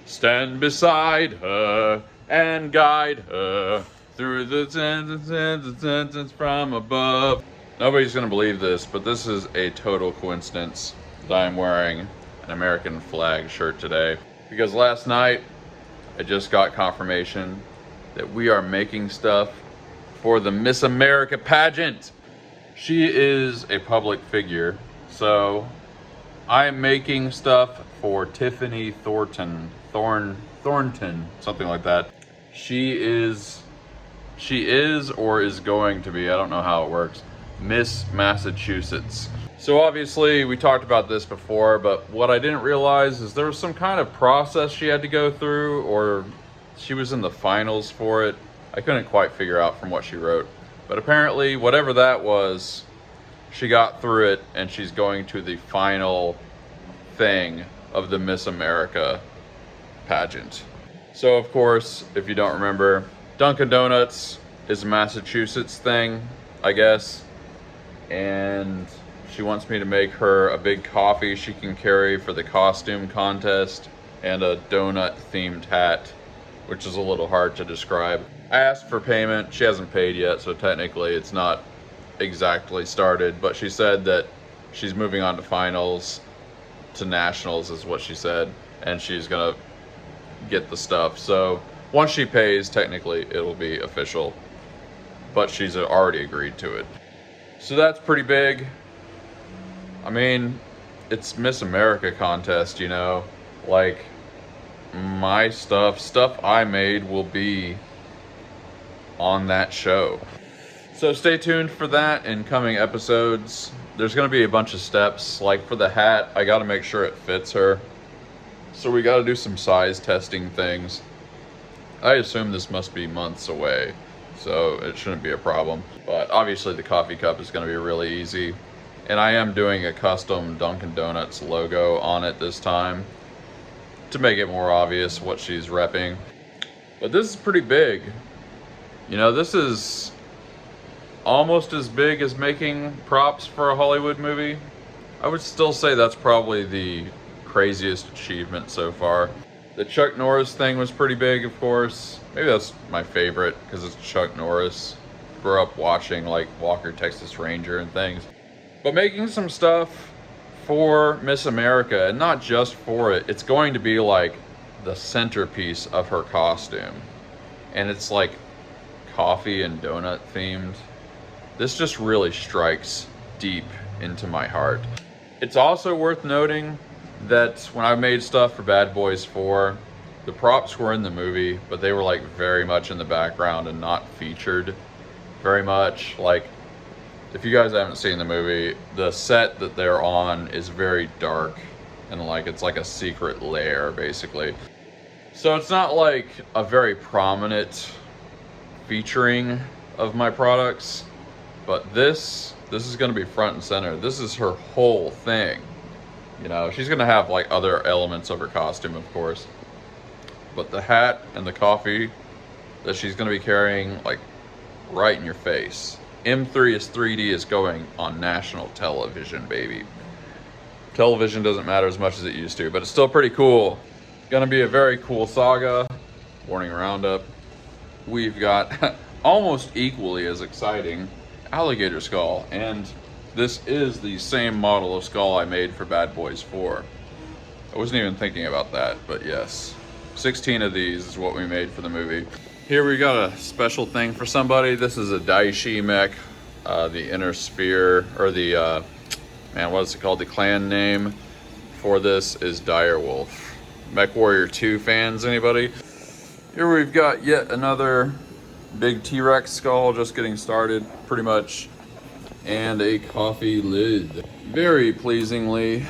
Stand beside her and guide her through the sentence from above. Nobody's gonna believe this, but this is a total coincidence that I'm wearing an American flag shirt today. Because last night, I just got confirmation that we are making stuff for the Miss America pageant. She is a public figure, so I'm making stuff for Tiffany Thornton, something like that. She is or is going to be, I don't know how it works, Miss Massachusetts. So obviously we talked about this before, but what I didn't realize is there was some kind of process she had to go through, or she was in the finals for it. I couldn't quite figure out from what she wrote, but apparently whatever that was, she got through it and she's going to the final thing of the Miss America pageant. So of course, if you don't remember, Dunkin' Donuts is a Massachusetts thing, I guess, and she wants me to make her a big coffee she can carry for the costume contest and a donut themed hat, which is a little hard to describe. I asked for payment. She hasn't paid yet, so technically it's not exactly started, but she said that she's moving on to finals, to nationals is what she said, and she's gonna get the stuff. So once she pays, technically it'll be official, but she's already agreed to it. So that's pretty big. I mean, it's Miss America contest, you know, like my stuff I made will be on that show. So stay tuned for that in coming episodes. There's gonna be a bunch of steps. Like for the hat, I gotta make sure it fits her. So we gotta do some size testing things. I assume this must be months away, so it shouldn't be a problem. But obviously the coffee cup is gonna be really easy. And I am doing a custom Dunkin' Donuts logo on it this time to make it more obvious what she's repping. But this is pretty big. You know, this is almost as big as making props for a Hollywood movie. I would still say that's probably the craziest achievement so far. The Chuck Norris thing was pretty big, of course. Maybe that's my favorite because it's Chuck Norris. Grew up watching like Walker, Texas Ranger and things. But making some stuff for Miss America, and not just for it, it's going to be like the centerpiece of her costume. And it's like coffee and donut themed. This just really strikes deep into my heart. It's also worth noting that when I made stuff for Bad Boys 4, the props were in the movie, but they were like very much in the background and not featured very much. Like, if you guys haven't seen the movie, the set that they're on is very dark and like it's like a secret lair basically. So it's not like a very prominent featuring of my products, but this is going to be front and center. This is her whole thing. You know, she's going to have like other elements of her costume, of course, but the hat and the coffee that she's going to be carrying, like right in your face. M3 is 3D is going on national television, baby. Television doesn't matter as much as it used to, but it's still pretty cool. Gonna be a very cool saga. Warning roundup. We've got almost equally as exciting alligator skull, and this is the same model of skull I made for Bad Boys 4. I wasn't even thinking about that, but yes. 16 of these is what we made for the movie. Here we got a special thing for somebody. This is a Daishi mech. The inner sphere, or the, what is it called? The clan name for this is Direwolf. Mech Warrior 2 fans, anybody? Here we've got yet another big T-Rex skull, just getting started, pretty much. And a coffee lid. Very pleasingly,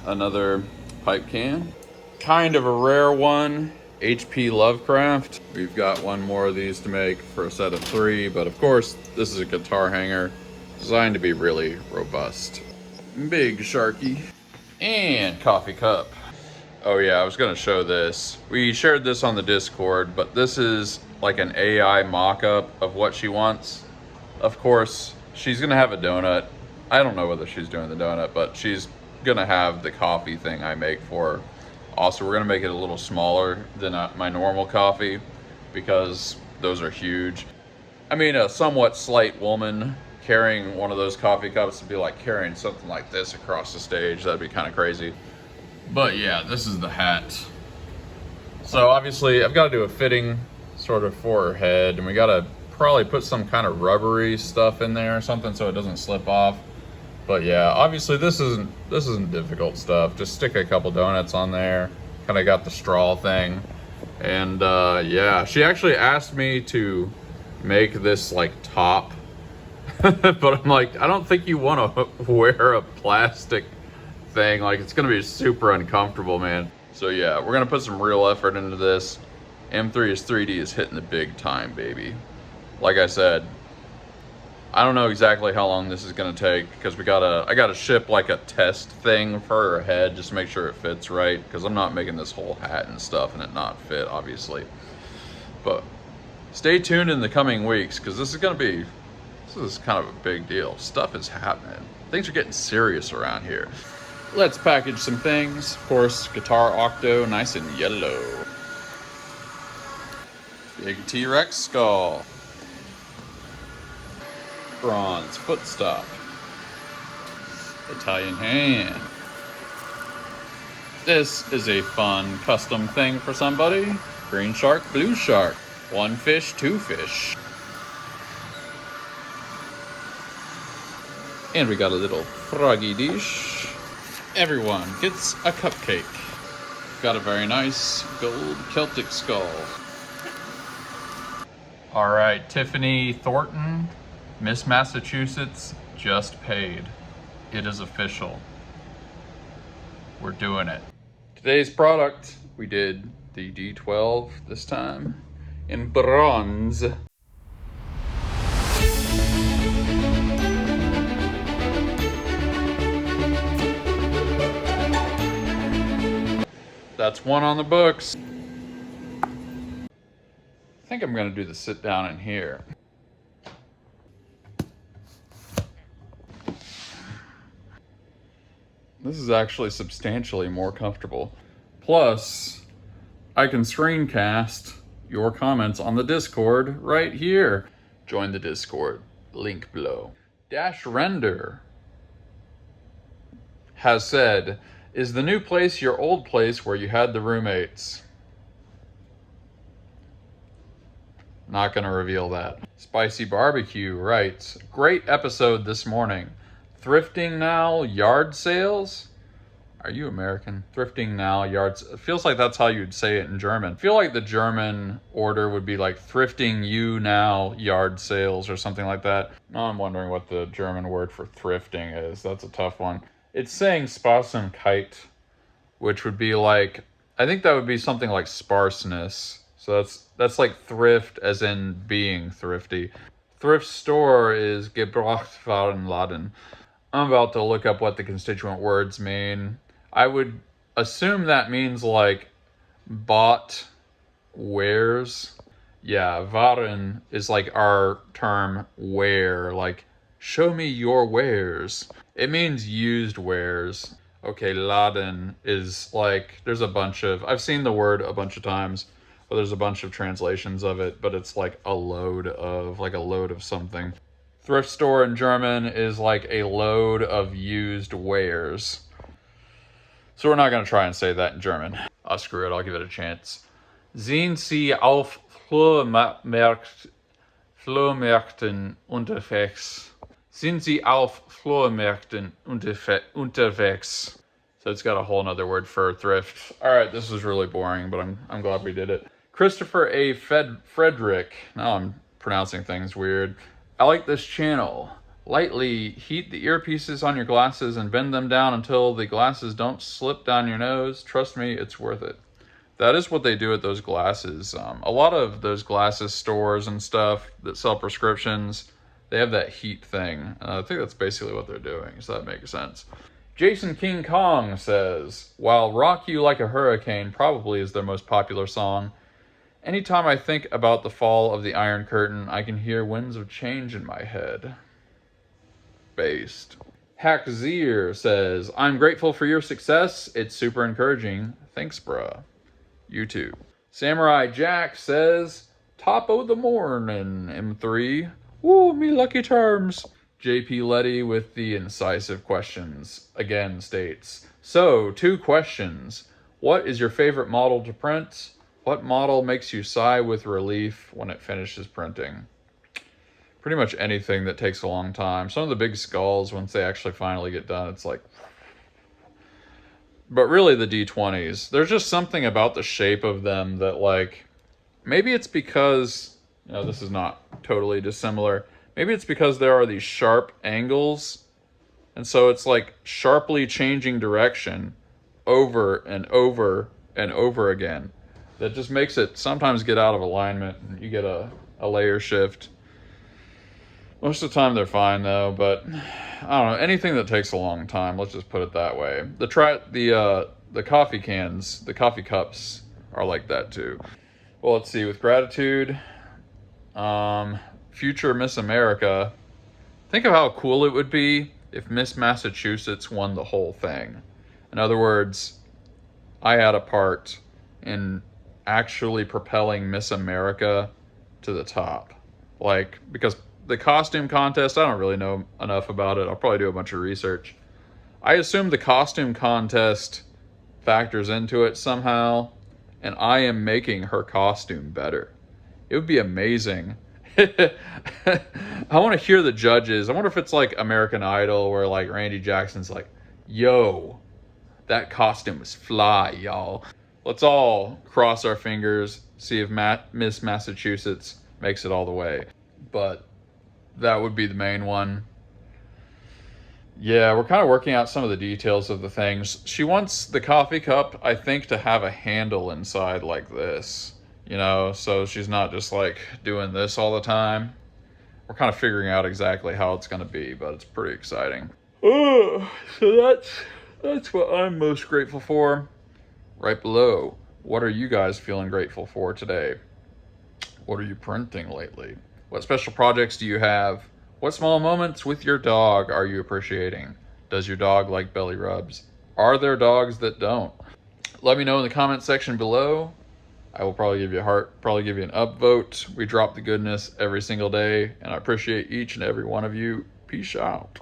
another pipe can. Kind of a rare one. H.P. Lovecraft. We've got one more of these to make for a set of 3, but of course this is a guitar hanger designed to be really robust. Big Sharky. And coffee cup. Oh yeah, I was gonna show this. We shared this on the Discord, but this is like an AI mock-up of what she wants. Of course, she's gonna have a donut. I don't know whether she's doing the donut, but she's gonna have the coffee thing I make for her. Also, we're gonna make it a little smaller than my normal coffee because those are huge. I mean, a somewhat slight woman carrying one of those coffee cups would be like carrying something like this across the stage. That'd be kind of crazy. But yeah, this is the hat. So obviously I've got to do a fitting sort of for her head, and we got to probably put some kind of rubbery stuff in there or something so it doesn't slip off. But yeah, obviously this isn't difficult stuff. Just stick a couple donuts on there. Kind of got the straw thing. And yeah, she actually asked me to make this like top. But I'm like, I don't think you want to wear a plastic thing. Like, it's gonna be super uncomfortable, man. So yeah, we're gonna put some real effort into this. M3's 3D is hitting the big time, baby. Like I said, I don't know exactly how long this is gonna take because I gotta ship like a test thing for her head just to make sure it fits right, because I'm not making this whole hat and stuff and it not fit, obviously. But stay tuned in the coming weeks because this is kind of a big deal. Stuff is happening. Things are getting serious around here. Let's package some things. Of course, guitar octo, nice and yellow. Big T-Rex skull. Bronze footstop. Italian hand. This is a fun custom thing for somebody. Green shark, blue shark. One fish, two fish. And we got a little froggy dish. Everyone gets a cupcake. Got a very nice gold Celtic skull. All right, Tiffany Thornton, Miss Massachusetts, just paid. It is official. We're doing it. Today's product, we did the D12 this time in bronze. That's one on the books. I think I'm gonna do the sit down in here. This is actually substantially more comfortable. Plus, I can screencast your comments on the Discord right here. Join the Discord, link below. Dash Render has said, is the new place your old place where you had the roommates? Not gonna reveal that. Spicy Barbecue writes, great episode this morning. Thrifting now, yard sales? Are you American? Thrifting now, yards. It feels like that's how you'd say it in German. I feel like the German order would be like thrifting you now, yard sales or something like that. Now I'm wondering what the German word for thrifting is. That's a tough one. It's saying Sparsamkeit, which would be like, I think that would be something like sparseness. So that's like thrift as in being thrifty. Thrift store is Gebrauchtwarenladen. I'm about to look up what the constituent words mean. I would assume that means like bought wares. Yeah, Waren is like our term ware, like show me your wares. It means used wares. Okay, Laden is like, there's a bunch of, I've seen the word a bunch of times, but there's a bunch of translations of it, but it's like a load of something. Thrift store in German is like a load of used wares. So we're not going to try and say that in German. Oh, screw it, I'll give it a chance. Sind Sie auf Flohmärkten unterwegs? Sind Sie auf Flohmärkten unterwegs? So it's got a whole nother word for thrift. All right, this was really boring, but I'm glad we did it. Christopher A. Frederick. Now I'm pronouncing things weird. I like this channel. Lightly heat the earpieces on your glasses and bend them down until the glasses don't slip down your nose. Trust me, it's worth it. That is what they do at those glasses. A lot of those glasses stores and stuff that sell prescriptions, they have that heat thing. I think that's basically what they're doing, so that makes sense. Jason King Kong says, while Rock You Like a Hurricane probably is their most popular song, anytime I think about the fall of the Iron Curtain, I can hear winds of change in my head. Based. Hackzier says, I'm grateful for your success. It's super encouraging. Thanks, bruh. You too. Samurai Jack says, top of the morning, M3. Woo, me lucky charms. JP Letty with the incisive questions again states, so 2 questions. What is your favorite model to print? What model makes you sigh with relief when it finishes printing? Pretty much anything that takes a long time. Some of the big skulls, once they actually finally get done, it's like... But really the D20s, there's just something about the shape of them that, like, maybe it's because, you know, this is not totally dissimilar. Maybe it's because there are these sharp angles, and so it's like sharply changing direction over and over and over again. That just makes it sometimes get out of alignment, and you get a layer shift. Most of the time they're fine though, but I don't know, anything that takes a long time, let's just put it that way. The coffee cans, the coffee cups are like that too. Well, let's see, with gratitude, future Miss America, think of how cool it would be if Miss Massachusetts won the whole thing. In other words, I had a part in actually propelling Miss America to the top. Like, because the costume contest, I don't really know enough about it. I'll probably do a bunch of research. I assume the costume contest factors into it somehow, and I am making her costume better. It would be amazing. I want to hear the judges. I wonder if it's like American Idol where like Randy Jackson's like, yo, that costume was fly, y'all. Let's all cross our fingers, see if Miss Massachusetts makes it all the way. But that would be the main one. Yeah, we're kind of working out some of the details of the things. She wants the coffee cup, I think, to have a handle inside like this, you know, so she's not just like doing this all the time. We're kind of figuring out exactly how it's going to be, but it's pretty exciting. Oh, so that's what I'm most grateful for. Right below, what are you guys feeling grateful for today? What are you printing lately? What special projects do you have? What small moments with your dog are you appreciating? Does your dog like belly rubs? Are there dogs that don't? Let me know in the comment section below. I will probably give you a heart, probably give you an upvote. We drop the goodness every single day, and I appreciate each and every one of you. Peace out.